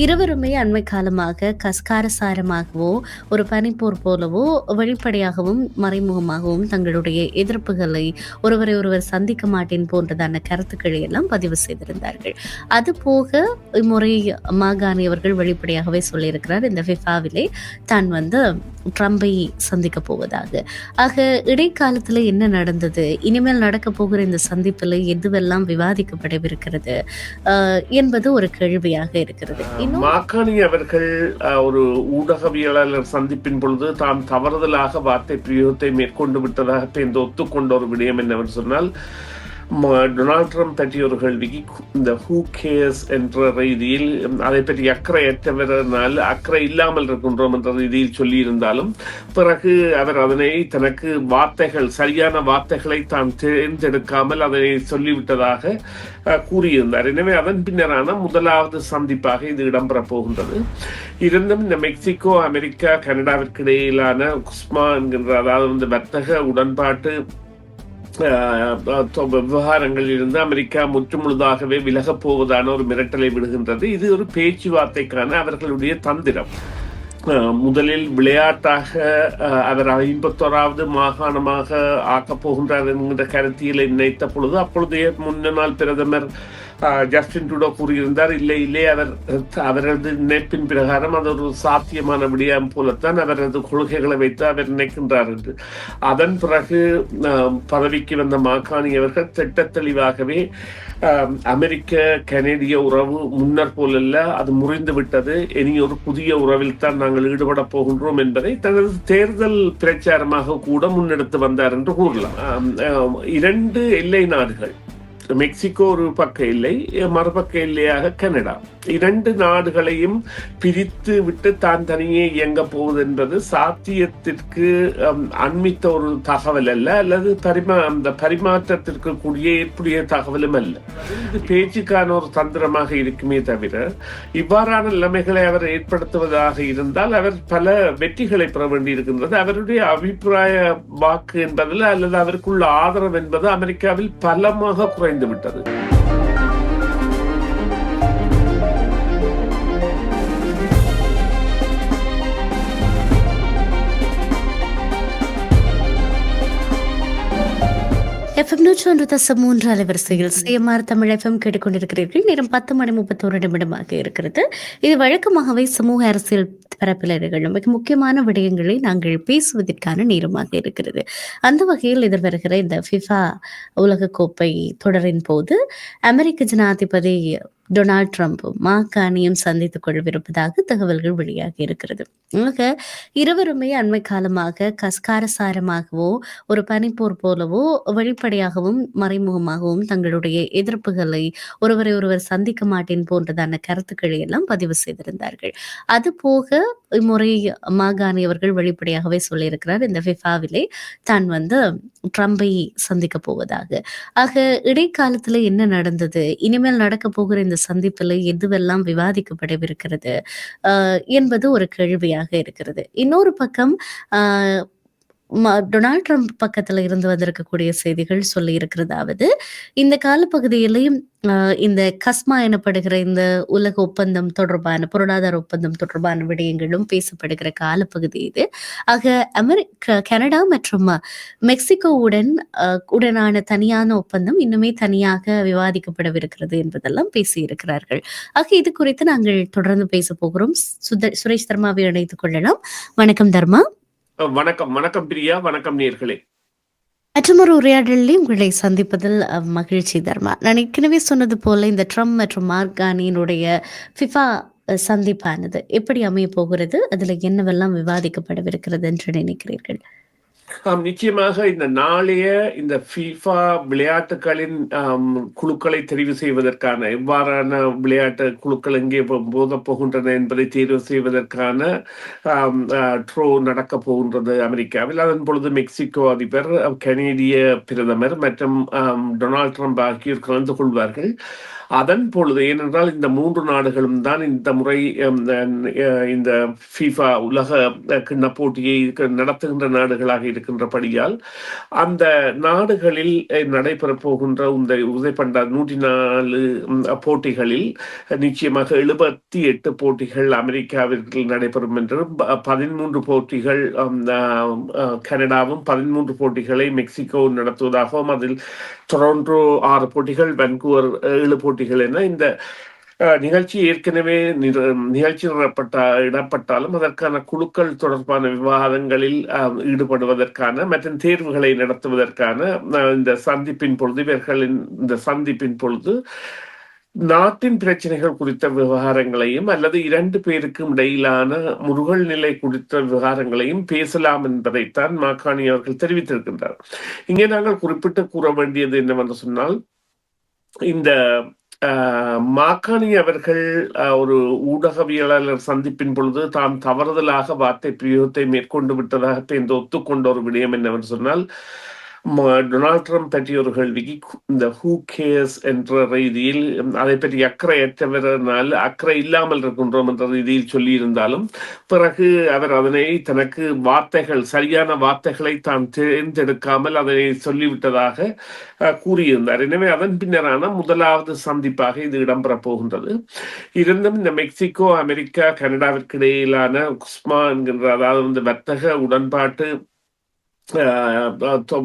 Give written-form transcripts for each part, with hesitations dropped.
இருவருமே அண்மை காலமாக கஸ்காரசாரமாகவோ, ஒரு பனிப்போர் போலவோ வெளிப்படையாகவும், மறைமுகமாகவும் தங்களுடைய எதிர்ப்புகளை ஒருவரை ஒருவர் சந்திக்க மாட்டேன் போன்றதான கருத்துக்களை எல்லாம் பதிவு செய்திருந்தார்கள். அதுபோக இம்முறை மாகாணி அவர்கள் வெளிப்படையாகவே சொல்லியிருக்கிறார், இந்த ஃபிஃபாவிலே தான் ட்ரம்பை சந்திக்க போவதாக. ஆக இடைக்காலத்தில் என்ன நடந்தது, இனிமேல் நடக்க போகிற இந்த சந்திப்பில் எதுவெல்லாம் விவாதிக்கப்படவிருக்கிறது என்பது ஒரு கேள்வியாக இருக்கிறது. மாக்காணி அவர்கள் ஒரு ஊடகவியலாளர் சந்திப்பின் பொழுது தாம் தவறுதலாக வார்த்தை பிரயோகத்தை மேற்கொண்டு விட்டதாக ஒத்துக்கொண்ட ஒரு விடயம் என்னவென்று சொன்னால், டொனால்ட் ட்ரம்ப் பற்றிய ஒரு கேள்விக்கு இந்த ஹூ கேர்ஸ் என்ற ரீதியில் அதை பற்றி அக்கறையற்றவரால் அக்கறை இல்லாமல் இருக்கின்றோம் என்ற ரீதியில் சொல்லியிருந்தாலும், பிறகு அவர் அதனை தனக்கு சரியான வார்த்தைகளை தான் தேர்ந்தெடுக்காமல் அதனை சொல்லிவிட்டதாக கூறியிருந்தார். எனவே அதன் பின்னரான முதலாவது சந்திப்பாக இது இடம்பெறப் போகின்றது. இருந்தும் இந்த மெக்சிகோ, அமெரிக்கா, கனடாவிற்கு இடையிலான குஸ்மா என்கின்ற அதாவது வர்த்தக உடன்பாட்டு விவகாரங்களில் இருந்து அமெரிக்கா முற்றுமுழுதாகவே விலகப் போவதான ஒரு மிரட்டலை விடுகின்றது. இது ஒரு பேச்சுவார்த்தைக்கான அவர்களுடைய தந்திரம். முதலில் விளையாட்டாக அவர் 51வது மாகாணமாக ஆக்கப் போகின்றார் என்கின்ற கருத்தியலை நினைத்த பொழுது அப்பொழுதைய முன்னாள் பிரதமர் ஜஸ்டின் ட்ரூடோ கூறியிருந்தார், இல்லை அவரது நினைப்பின் பிரகாரம் அது ஒரு சாத்தியமான விடயம் போலத்தான் அவரது கொள்கைகளை வைத்து அவர் நினைக்கின்றார் என்று. அதன் பிறகு பதவிக்கு வந்த மாக்காணி அவர்கள் திட்ட தெளிவாகவே அமெரிக்க கனேடிய உறவு முன்னர் போலல்ல, அது முறிந்து விட்டது, இனி ஒரு புதிய உறவில் தான் நாங்கள் ஈடுபட போகின்றோம் என்பதை தனது தேர்தல் பிரச்சாரமாக கூட முன்னெடுத்து வந்தார் என்று கூறலாம். 2 எல்லை நாடுகள், மெக்சிகோ ஒரு பக்க எல்லை, மறுபக்க எல்லையாக கனடா, 2 நாடுகளையும் பிரித்து விட்டு தான் தனியே இயங்க போவது என்பது சாத்தியத்திற்கு அண்மித்த ஒரு தகவல் அல்ல, அல்லது அந்த பரிமாற்றத்திற்கு கூடிய ஏற்புடைய தகவலும் அல்ல. இது பேச்சுக்கான ஒரு தந்திரமாக இருக்குமே தவிர, இவ்வாறான நிலைமைகளை அவர் ஏற்படுத்துவதாக இருந்தால் அவர் பல வெற்றிகளை பெற வேண்டியிருக்கின்றது. அவருடைய அபிப்பிராய வாக்கு என்பதில் அல்லது அவருக்குள்ள ஆதரவு என்பது அமெரிக்காவில் பலமாக குறைந்து விட்டது. FM 101.3 அலைவரிசையில் CMR தமிழ் FM கேட்டுக்கொண்டிருக்கிறீர்கள். நேரம் 10:31 இருக்கிறது. இது வழக்கமாகவே சமூக அரசியல் பரப்பில் நிகழும் மிக முக்கியமான விடயங்களை நாங்கள் பேசுவதற்கான நேரமாக இருக்கிறது. அந்த வகையில் எதிர்வருகிற இந்த ஃபிஃபா உலகக்கோப்பை தொடரின் போது அமெரிக்க ஜனாதிபதி டொனால்ட் ட்ரம்ப் மாக்காணியும் சந்தித்துக் கொள்ளவிருப்பதாக தகவல்கள் வெளியாகி இருக்கிறது. ஆக இருவருமே அண்மை காலமாக கஸ்காரசாரமாகவோ, ஒரு பனிப்போர் போலவோ வெளிப்படையாகவும், மறைமுகமாகவும் தங்களுடைய எதிர்ப்புகளை ஒருவரை ஒருவர் சந்திக்க மாட்டேன் போன்றதான கருத்துக்களை எல்லாம் பதிவு செய்திருந்தார்கள். அதுபோக இம்முறை மாகாணி அவர்கள் வெளிப்படையாகவே சொல்லியிருக்கிறார், இந்த ஃபிஃபாவிலே தான் ட்ரம்பை சந்திக்க போவதாக. ஆக இடைக்காலத்தில் என்ன நடந்தது, இனிமேல் நடக்க போகிற இந்த சந்திப்பில் எதுவெல்லாம் விவாதிக்கப்படவிருக்கிறது என்பது ஒரு கேள்வியாக இருக்கிறது. இன்னொரு பக்கம் டொனால்ட் ட்ரம்ப் பக்கத்துல இருந்து வந்திருக்கக்கூடிய செய்திகள் சொல்லி இருக்கிறதாவது, இந்த காலப்பகுதியிலையும் இந்த கஸ்மா எனப்படுகிற இந்த உலக ஒப்பந்தம் தொடர்பான, பொருளாதார ஒப்பந்தம் தொடர்பான விடயங்களும் பேசப்படுகிற காலப்பகுதி இது. ஆக கனடா மற்றும் மெக்சிகோவுடன் உடனான தனியான ஒப்பந்தம் இன்னுமே தனியாக விவாதிக்கப்படவிருக்கிறது என்பதெல்லாம் பேசியிருக்கிறார்கள். ஆக இது குறித்து நாங்கள் தொடர்ந்து பேச போகிறோம். சுரேஷ் தர்மாவை இணைத்துக் கொள்ளலாம். வணக்கம் தர்மா. வணக்கம் பிரியா. வணக்கம் நேயர்களே. மற்றொரு உரையாடலில் உங்களை சந்திப்பதில் மகிழ்ச்சி தர்மா. நான் ஏற்கனவே சொன்னது போல இந்த ட்ரம்ப் மற்றும் மார்கானியினுடைய ஃபிஃபா சந்திப்பானது எப்படி அமைய போகிறது, அதுல என்னவெல்லாம் விவாதிக்கப்படவிருக்கிறது என்று நினைக்கிறீர்கள்? நிச்சயமாக இந்த நாளைய இந்த FIFA விளையாட்டுகளின் குழுக்களை தெரிவு செய்வதற்கான, எவ்வாறான விளையாட்டு குழுக்கள் எங்கே போத போகின்றன என்பதை தேர்வு செய்வதற்கான ட்ரோ நடக்க போகின்றது அமெரிக்காவில். அதன் பொழுது மெக்சிகோ அதிபர், கனேடிய பிரதமர் மற்றும் டொனால்ட் ட்ரம்ப் ஆகியோர் கலந்து கொள்வார்கள். அதன் பொழுது ஏனென்றால் இந்த 3 நாடுகளும் தான் இந்த முறை இந்த FIFA உலக கிண்ண போட்டியை நடத்துகின்ற நாடுகளாக இருக்கின்றபடியால் அந்த நாடுகளில் நடைபெறப் போகின்ற இந்த உதைப்பண்ட 104 போட்டிகளில் நிச்சயமாக 78 போட்டிகள் அமெரிக்காவிற்கு நடைபெறும் என்றும் 13 போட்டிகள் கனடாவும் 13 போட்டிகளை மெக்சிகோ நடத்துவதாகவும் அதில் டொரண்டோ 6 போட்டிகள், வான்கூவர் 7 போட்டிகள் என இந்த நிகழ்ச்சி ஏற்கனவே நிகழ்ச்சி இடப்பட்டாலும் அதற்கான குழுக்கள் தொடர்பான விவாதங்களில் ஈடுபடுவதற்கான மற்றும் தேர்வுகளை நடத்துவதற்கான இந்த சந்திப்பின் பொழுது இவர்களின் இந்த சந்திப்பின் பொழுது நாட்டின் பிரச்சனைகள் குறித்த விவகாரங்களையும் அல்லது 2 பேருக்கும் இடையிலான முருகல் நிலை குறித்த விவகாரங்களையும் பேசலாம் என்பதைத்தான் மாக்காணி அவர்கள் தெரிவித்திருக்கின்றார். இங்கே நாங்கள் குறிப்பிட்டு கூற வேண்டியது என்னவென்று சொன்னால், இந்த மாக்காணி அவர்கள் ஒரு ஊடகவியலாளர் சந்திப்பின் பொழுது தாம் தவறுதலாக வார்த்தை பிரயோகத்தை மேற்கொண்டு விட்டதாக ஒத்துக்கொண்ட ஒரு விடயம் என்னவென்று சொன்னால், டொனால்ட் ட்ரம்ப் பற்றிய ஒரு கேள்விக்கு இந்த ஹூ கேர்ஸ் என்ற ரீதியில் அதை பற்றி அக்கறையற்றவரால் அக்கறை இல்லாமல் இருக்கின்றோம் என்ற ரீதியில் சொல்லியிருந்தாலும் பிறகு அவர் அதனை தனக்கு சரியான வார்த்தைகளை தான் தேர்ந்தெடுக்காமல் அதனை சொல்லிவிட்டதாக கூறியிருந்தார். எனவே அதன் பின்னரான முதலாவது சந்திப்பாக இது இடம்பெறப் போகின்றது. இருந்தும் இந்த மெக்சிகோ, அமெரிக்கா, கனடாவிற்கு இடையிலான குஸ்மா என்கின்ற அதாவது வர்த்தக உடன்பாட்டு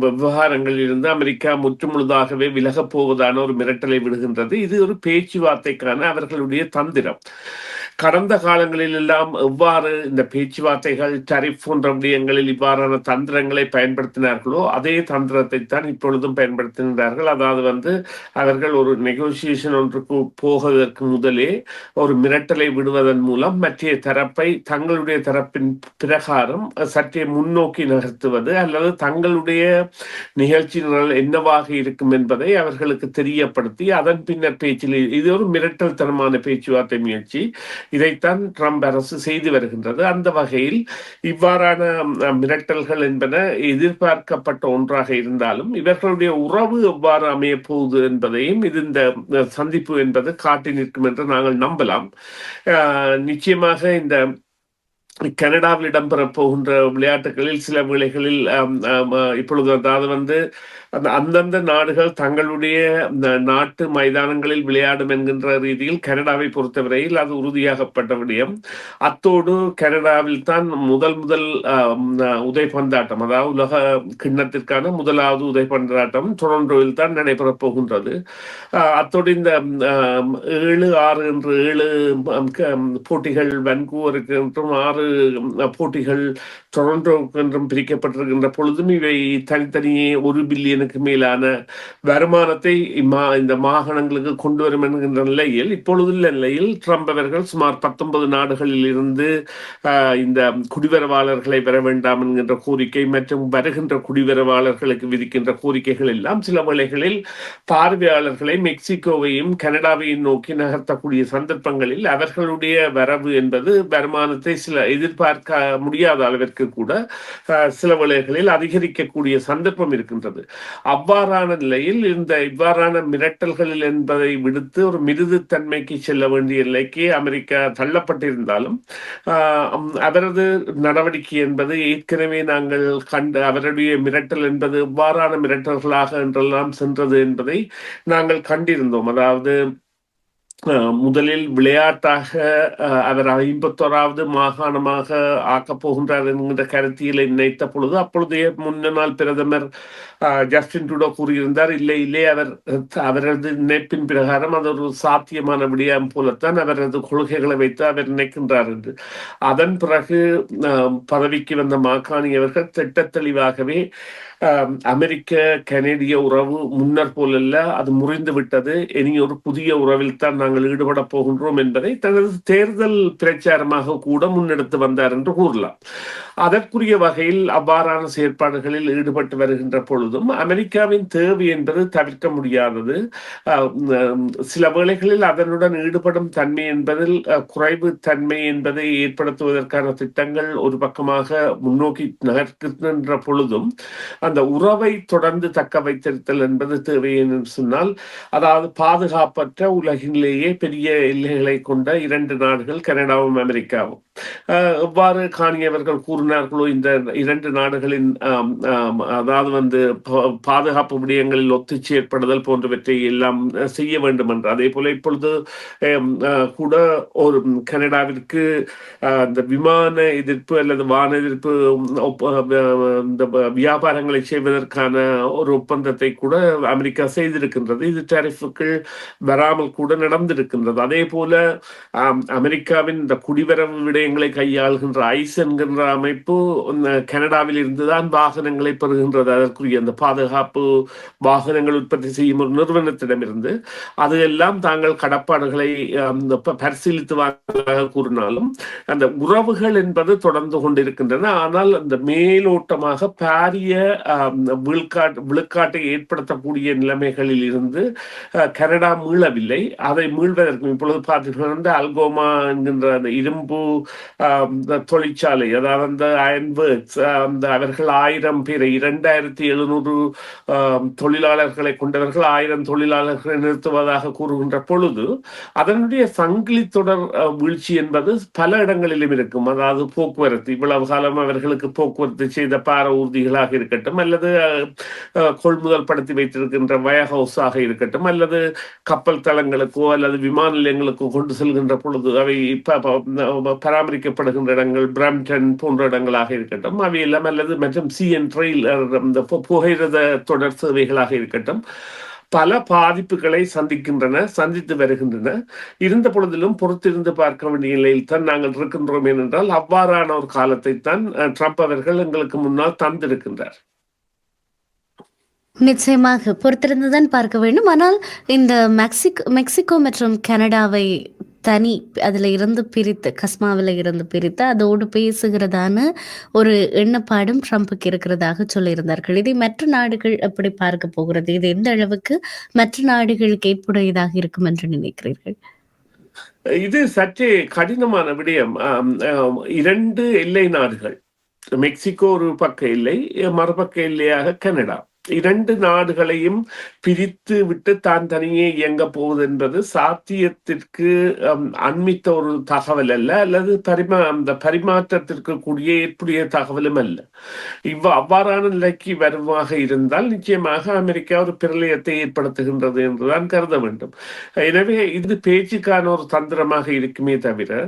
விவகாரங்களில் இருந்து அமெரிக்கா முற்றுமுழுதாகவே விலகப் போவதான ஒரு மிரட்டலை விடுகின்றது. இது ஒரு பேச்சுவார்த்தைக்கான அவர்களுடைய தந்திரம். கடந்த காலங்களில் எல்லாம் எவ்வாறு இந்த பேச்சுவார்த்தைகள் டரிஃப் போன்ற விடயங்களில் இவ்வாறான தந்திரங்களை பயன்படுத்தினார்களோ அதே தந்திரத்தை தான் இப்பொழுதும் பயன்படுத்துகின்றார்கள். அதாவது அவர்கள் ஒரு நெகோசியேஷன் ஒன்றுக்கு போவதற்கு முதலே ஒரு மிரட்டலை விடுவதன் மூலம் மற்ற தரப்பை தங்களுடைய தரப்பின் பிரகாரம் சற்றே முன்னோக்கி நகர்த்துவது அல்லது தங்களுடைய நிகழ்ச்சி என்னவாக இருக்கும் என்பதை அவர்களுக்கு தெரியப்படுத்தி அதன் பின்னர் பேச்சில் இது ஒரு மிரட்டல் தனமான பேச்சுவார்த்தை முயற்சி. இதைத்தான் ட்ரம்ப் அரசு செய்து வருகின்றது. அந்த வகையில் இவ்வாறான மிரட்டல்கள் என்பன எதிர்பார்க்கப்பட்ட ஒன்றாக இருந்தாலும் இவர்களுடைய உறவு எவ்வாறு அமைய போகுது என்பதையும் இந்த சந்திப்பு என்பது காட்டி நிற்கும் என்று நாங்கள் நம்பலாம். நிச்சயமாக இந்த கனடாவில் இடம்பெறப் போகின்ற விளையாட்டுகளில் சில வேளைகளில் இப்பொழுது அதாவது அந்தந்த நாடுகள் தங்களுடைய நாட்டு மைதானங்களில் விளையாடும் என்கின்ற ரீதியில் கனடாவை பொறுத்தவரையில் அது உறுதியாகப்பட்ட விடயம். அத்தோடு கனடாவில் தான் முதல் உதைப்பந்தாட்டம், அதாவது உலக கிண்ணத்திற்கான முதலாவது உதைப்பந்தாட்டம் டொரண்டோவில் தான் நடைபெறப் போகின்றது. அத்தோடு இந்த 7-6 என்று 7 போட்டிகள் வான்கூவருக்கு என்றும் 6 போட்டிகள் டொரண்டோவுக்கு என்றும் பிரிக்கப்பட்டிருக்கின்ற பொழுதும் இவை தனித்தனியே 1 பில்லியனுக்கு மேலான வருமானத்தை இந்த மாகாணங்களுக்கு கொண்டு வரும் என்கின்ற நிலையில் இப்பொழுதுள்ள நிலையில் ட்ரம்ப் அவர்கள் சுமார் 19 நாடுகளில் இருந்து இந்த குடிவரவாளர்களை பெற வேண்டாம் என்கின்ற கோரிக்கை மற்றும் வருகின்ற குடிவரவாளர்களுக்கு விதிக்கின்ற கோரிக்கைகள் எல்லாம் சில வேளைகளில் பார்வையாளர்களை மெக்சிகோவையும் கனடாவையும் நோக்கி நகர்த்தக்கூடிய சந்தர்ப்பங்களில் அவர்களுடைய வரவு என்பது வருமானத்தை சில எதிர்பார்க்க முடியாத அளவிற்கு கூட சில வேளைகளில் அதிகரிக்கக்கூடிய சந்தர்ப்பம் இருக்கின்றது. அவ்வாறான நிலையில் இவ்வாறான மிரட்டல்களில் என்பதை விடுத்து ஒரு மிருதுத்தன்மைக்கு செல்ல வேண்டிய நிலைக்கு அமெரிக்கா தள்ளப்பட்டிருந்தாலும் அவரது நடவடிக்கை என்பது ஏற்கனவே நாங்கள் அவருடைய மிரட்டல் என்பது எவ்வாறான மிரட்டல்களாக என்றெல்லாம் சென்றது என்பதை நாங்கள் கண்டிருந்தோம். அதாவது முதலில் விளையாட்டாக அவர் 51வது மாகாணமாக ஆக்கப் போகின்றார் என்கின்ற கருத்தியலை நினைத்த பொழுது அப்பொழுதைய முன்னாள் பிரதமர் ஜஸ்டின் ட்ரூடோ கூறியிருந்தார், இல்லை அவரது நினைப்பின் பிரகாரம் அது ஒரு சாத்தியமான விடயம் போலத்தான் அவரது கொள்கைகளை வைத்து அவர் நினைக்கின்றார் என்று. அதன் பிறகு பதவிக்கு வந்த மாக்காணி அவர்கள் திட்ட தெளிவாகவே அமெரிக்க கனேடிய உறவு முன்னர் போலல்ல, அது முறிந்து விட்டது, இனி ஒரு புதிய உறவில் தான் நாங்கள் ஈடுபட போகின்றோம் என்பதை தனது தேர்தல் பிரச்சாரமாக கூட முன்னெடுத்து வந்தார் என்று கூறலாம். அதற்குரிய வகையில் அவ்வாறான செயற்பாடுகளில் ஈடுபட்டு வருகின்ற பொழுதும் அமெரிக்காவின் தேவை என்பது தவிர்க்க முடியாதது. சில வேளைகளில் அதனுடன் ஈடுபடும் தன்மை என்பதில் குறைவு தன்மை என்பதை ஏற்படுத்துவதற்கான திட்டங்கள் ஒரு பக்கமாக முன்னோக்கி நகர்கின்ற பொழுதும் அந்த உறவை தொடர்ந்து தக்க வைத்திருத்தல் என்பது தேவை என்று சொன்னால், அதாவது பாதுகாப்பற்ற உலகிலேயே பெரிய எல்லைகளை கொண்ட இரண்டு நாடுகள் கனடாவும் அமெரிக்காவும். எவ்வாறு காணியவர்கள் கூறினார்களோ, இந்த இரண்டு நாடுகளின் அதாவது வந்து பாதுகாப்பு விடயங்களில் ஒத்து செயற்படுதல் போன்றவற்றை எல்லாம் செய்ய வேண்டும் என்று, அதே போல இப்பொழுது கூட ஒரு கனடாவிற்கு இந்த விமான எதிர்ப்பு அல்லது வான எதிர்ப்பு இந்த வியாபாரங்களை செய்வதற்கான ஒரு ஒப்பந்தத்தை கூட அமெரிக்கா செய்திருக்கின்றது. இது டேரிஃபுக்கு வராமல் கூட நடந்திருக்கின்றது. அதே போல அமெரிக்காவின் இந்த குடிவரவு விடயங்களை கையாளுகின்ற ஐஸ் என்கின்ற அமைப்பு கனடாவில் இருந்துதான் வாகனங்களை பெறுகின்றது. அதற்குரிய அந்த பாதுகாப்பு வாகனங்கள் உற்பத்தி செய்யும் ஒரு நிறுவனத்திடமிருந்து அது எல்லாம் தாங்கள் கடப்பாடுகளை பரிசீலித்து வாங்க கூறினாலும் அந்த உறவுகள் என்பது தொடர்ந்து கொண்டிருக்கின்றன. ஆனால் அந்த மேலோட்டமாக பாரிய விழுக்காட்டை ஏற்படுத்தக்கூடிய நிலைமைகளில் இருந்து கனடா மீளவில்லை. அதை மீள்வதற்கு இப்பொழுது பார்த்தீங்கன்னா அல்கோமா என்கின்ற அந்த இரும்பு தொழிற்சாலை, அதாவது அந்த அயன்வர்க்ஸ், அந்த அவர்கள் 1000 பேரை 2700 தொழிலாளர்களை கொண்டவர்கள் 1000 தொழிலாளர்களை நிறுத்துவதாக கூறுகின்ற பொழுது அதனுடைய சங்கிலி தொடர் வீழ்ச்சி என்பது பல இடங்களிலும் இருக்கும். அதாவது போக்குவரத்து, இவ்வளவு காலம் அவர்களுக்கு போக்குவரத்து செய்த பார ஊர்திகளாக இருக்கட்டும், அல்லது கொள்முதல் படுத்தி வைத்திருக்கின்ற வயர் ஹவுஸாக இருக்கட்டும், அல்லது கப்பல் தளங்களுக்கோ அல்லது விமான நிலையங்களுக்கோ கொண்டு செல்கின்ற பொழுது அவை பராமரிக்கப்படுகின்ற இடங்கள் பிரம்டன் போன்ற இடங்களாக இருக்கட்டும், அவையெல்லாம் அல்லது மற்றும் சிஎன் ரயில் புகையிரத தொடர் சேவைகளாக இருக்கட்டும், பல பாதிப்புகளை சந்தித்து வருகின்றன. இருந்த பொழுதிலும் பொறுத்திருந்து பார்க்க வேண்டிய நிலையில் தான் நாங்கள் இருக்கின்றோம். ஏனென்றால் அவ்வாறான ஒரு காலத்தை தான் ட்ரம்ப் அவர்கள் எங்களுக்கு முன்னால் தந்திருக்கின்றார். நிச்சயமாக பொறுத்திருந்துதான் பார்க்க வேண்டும். ஆனால் இந்த மெக்சிகோ மற்றும் கனடாவை தனி அதில் இருந்து பிரித்து, கஸ்மாவில் இருந்து பிரித்து அதோடு பேசுகிறதான ஒரு எண்ணப்பாடும் ட்ரம்புக்கு இருக்கிறதாக சொல்லியிருந்தார்கள். இதை மற்ற நாடுகள் எப்படி பார்க்க போகிறது? இது எந்த அளவுக்கு மற்ற நாடுகளுக்கு ஏற்புடையதாக இருக்கும் என்று நினைக்கிறீர்கள்? இது சற்றே கடினமான விடயம். 2 எல்லை நாடுகள், மெக்சிகோ ஒரு பக்க எல்லை, மறுபக்க எல்லையாக கனடா. 2 நாடுகளையும் பிரித்து விட்டு தான் தனியே இயங்க போவது என்பது சாத்தியத்திற்கு அண்மித்த ஒரு தகவல் அல்ல, அல்லது அந்த பரிமாற்றத்திற்கு கூடிய ஏற்புடைய தகவலும் அல்ல. அவ்வாறான நிலைக்கு வருமாக இருந்தால் நிச்சயமாக அமெரிக்கா ஒரு பிரளயத்தை ஏற்படுத்துகின்றது என்றுதான் கருத வேண்டும். எனவே இது பேச்சுக்கான ஒரு தந்திரமாக இருக்குமே தவிர,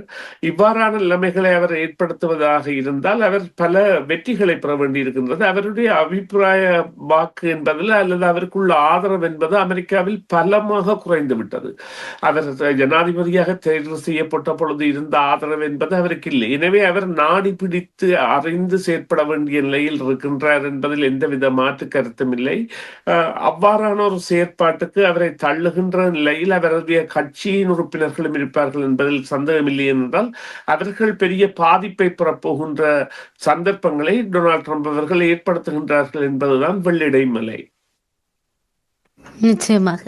இவ்வாறான நிலைமைகளை அவர் ஏற்படுத்துவதாக இருந்தால் அவர் பல வெற்றிகளை பெற வேண்டியிருக்கின்றது. அவருடைய அபிப்பிராய வாக்கு என்பதில் அல்லது அவருக்குள்ள ஆதரவு என்பது அமெரிக்காவில் பலமாக குறைந்து விட்டது. அவர் ஜனாதிபதியாக தேர்வு செய்யப்பட்ட பொழுது இருந்த ஆதரவு என்பது அவருக்கு இல்லை. எனவே அவர் நாடி பிடித்து அறிந்து செயற்பட வேண்டிய நிலையில் இருக்கின்றார் என்பதில் எந்தவித மாற்று கருத்தும் இல்லை. அவ்வாறான ஒரு செயற்பாட்டுக்கு அவரை தள்ளுகின்ற நிலையில் அவருடைய கட்சியின் உறுப்பினர்களும் இருப்பார்கள் என்பதில் சந்தேகமில்லை. என்றால் அவர்கள் பெரிய பாதிப்பை பெறப்போகின்ற சந்தர்ப்பங்களை டொனால்ட் ட்ரம்ப் அவர்கள் ஏற்படுத்துகின்றார்கள் என்பதுதான் வெள்ளிடை மலை. நிச்சயமாக.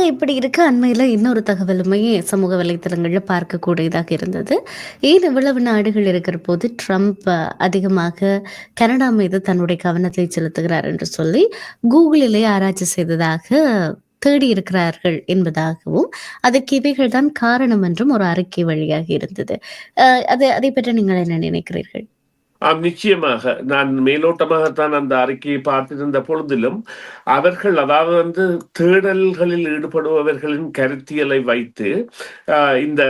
இப்படி இருக்க அண்மையில் இன்னொரு தகவலுமே சமூக வலைத்தளங்களில் பார்க்கக்கூடியதாக இருந்தது. ஏன் இவ்வளவு நாடுகள் இருக்கிற போது ட்ரம்ப் அதிகமாக கனடா மீது தன்னுடைய கவனத்தை செலுத்துகிறார் என்று சொல்லி கூகுளிலே ஆராய்ச்சி செய்ததாக தேடி இருக்கிறார்கள் என்பதாகவும், அதற்கு இவைகள் தான் காரணம் என்றும் ஒரு அறிக்கை வழியாக இருந்தது. அதை பற்றி நீங்கள் என்ன நினைக்கிறீர்கள்? நிச்சயமாக நான் மேலோட்டமாகத்தான் அந்த அறிக்கையை பார்த்திருந்த பொழுதிலும் அவர்கள், அதாவது தேடல்களில் ஈடுபடுபவர்களின் கருத்தியலை வைத்து இந்த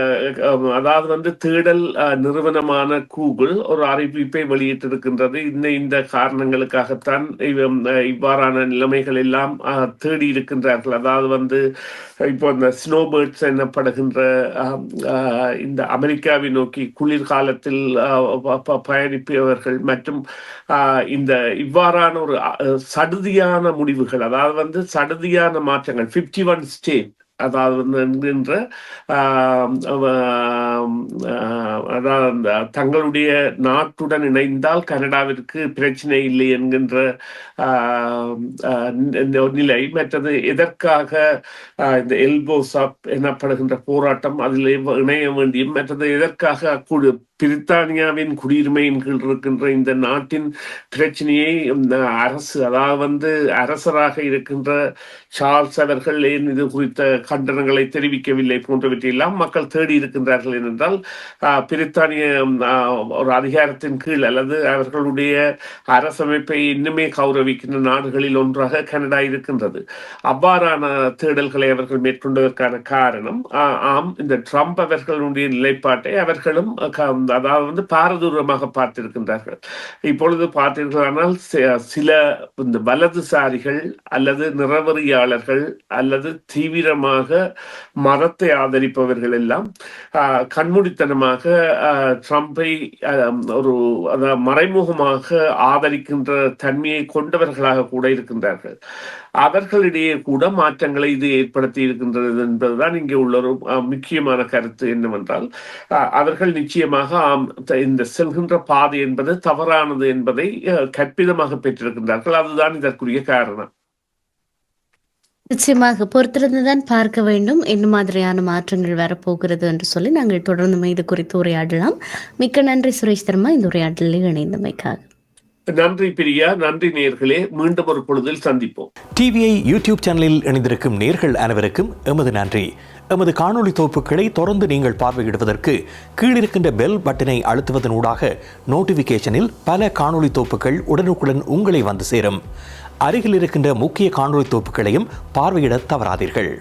அதாவது தேடல் நிறுவனமான கூகுள் ஒரு அறிவிப்பை வெளியிட்டிருக்கின்றது. இந்த காரணங்களுக்காகத்தான் இவ்வாறான நிலைமைகள் எல்லாம் தேடி இருக்கின்றார்கள். அதாவது இப்போ இந்த ஸ்னோபேர்ட்ஸ் எனப்படுகின்ற இந்த அமெரிக்காவை நோக்கி குளிர்காலத்தில் பயணிப்பவர்கள் மற்றும் இந்த இவ்வாறான ஒரு சடுதியான முடிவுகள், அதாவது சடுதியான மாற்றங்கள் 51 ஸ்டேட் அதாவது என்கின்ற அதாவது தங்களுடைய நாட்டுடன் இணைந்தால் கனடாவிற்கு பிரச்சனை இல்லை என்கின்ற நிலை. மற்றது எதற்காக இந்த எல்போஸ் அப் எனப்படுகின்ற போராட்டம் அதில் இணைய வேண்டியும், மற்றது எதற்காக பிரித்தானியாவின் குடியுரிமையின் கீழ் இருக்கின்ற இந்த நாட்டின் பிரச்சனையை அரசு, அதாவது அரசராக இருக்கின்ற சார்ல்ஸ் அவர்கள் ஏன் இது குறித்த கண்டனங்களை தெரிவிக்கவில்லை போன்றவற்றையெல்லாம் மக்கள் தேடி இருக்கின்றார்கள். ஏனென்றால் பிரித்தானிய ஒரு அதிகாரத்தின் கீழ் அல்லது அவர்களுடைய அரசமைப்பை இன்னுமே கௌரவிக்கின்ற நாடுகளில் ஒன்றாக கனடா இருக்கின்றது. அவ்வாறான தேடல்களை அவர்கள் மேற்கொண்டதற்கான காரணம் இந்த ட்ரம்ப் அவர்களுடைய நிலைப்பாட்டை அவர்களும் அதாவது பாரதூரமாக பார்த்திருக்கின்றார்கள். இப்பொழுது பார்த்தீர்களானால் சில இந்த வலதுசாரிகள் அல்லது நிறவெறியாளர்கள் அல்லது தீவிரமாக மதத்தை ஆதரிப்பவர்கள் எல்லாம் கண்மூடித்தனமாக ட்ரம்பை ஒரு மறைமுகமாக ஆதரிக்கின்ற தன்மையை கொண்டவர்களாக கூட இருக்கின்றார்கள். அவர்களிடையே கூட மாற்றங்களை இது ஏற்படுத்தி இருக்கின்றது என்பதுதான் இங்கே உள்ள ஒரு முக்கியமான கருத்து. என்னவென்றால் அவர்கள் நிச்சயமாக இந்த செல்கின்ற பாதை என்பது தவறானது என்பதை கற்பிதமாக பெற்றிருக்கின்றார்கள். அதுதான் இதற்குரிய காரணம். நிச்சயமாக பொறுத்திருந்துதான் பார்க்க வேண்டும் என்ன மாதிரியான மாற்றங்கள் வரப்போகிறது என்று சொல்லி நாங்கள் தொடர்ந்து இது குறித்து உரையாடலாம். மிக்க நன்றி சுரேஷ் தர்மா, இந்த உரையாடலில் இணைந்தமைக்காக. நன்றி பிரியா, நன்றி நேயர்களே. மீண்டும் ஒரு பொழுதில் சந்திப்போம். டிவிஐ யூடியூப் சேனலில் இணைந்திருக்கும் நேயர்கள் அனைவருக்கும் எமது நன்றி. எமது காணொளி தொகுப்புகளை தொடர்ந்து நீங்கள் பார்வையிடுவதற்கு கீழிருக்கின்ற பெல் பட்டனை அழுத்துவதன் ஊடாக நோட்டிபிகேஷனில் பல காணொளி தொகுப்புகள் உடனுக்குடன் உங்களை வந்து சேரும். அருகில் இருக்கின்ற முக்கிய காணொளி தொகுப்புகளையும் பார்வையிட தவறாதீர்கள்.